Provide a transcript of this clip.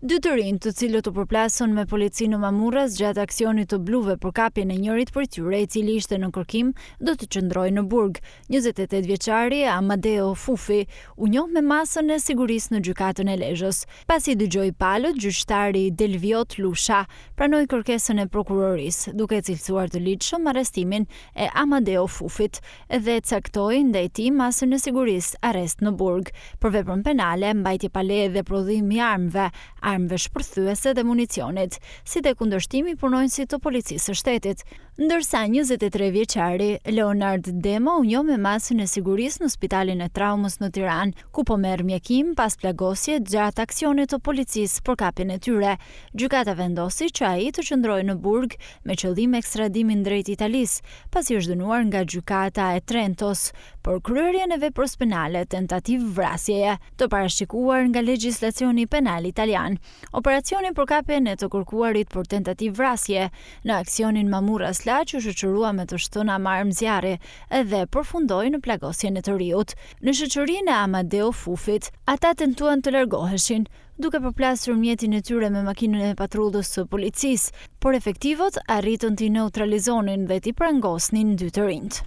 Dy të rinj, të cilët u përplasën me policinë në Mamurras gjatë aksionit të bluve për kapjen e njërit prej tyre, i cili ishte në kërkim, do të qëndrojë në burg. 28 vjeçari Amadeo Fufi u njoh me masën e sigurisë në gjykatën e Lezhës. Pasi dëgjoi palët, gjyqtari Delviot Lusha pranoi kërkesën e prokurorisë, duke cilësuar të ligjshëm arrestimin e Amadeo Fufit dhe caktoi ndaj tij masën e sigurisë arrest në burg. Për veprën penale, mbajtje pa leje dhe prodhim i armëve shpërthyese dhe municionit, si dhe kundërshtimi punonjësit të policisë së shtetit. Ndërsa 23 vjeçari Leonard Demo u njoh me masën e sigurisë në Spitalin e Traumës në Tiranë, ku po merr mjekim pas plagosje gjatë aksionit të policisë për kapjen e tyre. Gjykata vendosi që ai të qëndrojë në burg me qëllim ekstradimin drejt Italisë, pasi është dënuar nga gjykata e Trentos për kryerjen e veprës penale tentativë vrasjeje, të parashikuar nga legjislacioni penal italian. Operacioni për kapjen e të kërkuarit për tentativë vrasje në aksionin Mamurras që shoqërua me të shtëna me armë zjarri dhe përfundoi në plagosjen e të riut. Në shoqërinë e Amadeo Fufit, ata tentuan të largoheshin, duke përplasur mjetin e tyre me makinën e patrullës së policisë, por efektivët arritën t'i neutralizonin dhe t'i prangosnin dy të rinjt.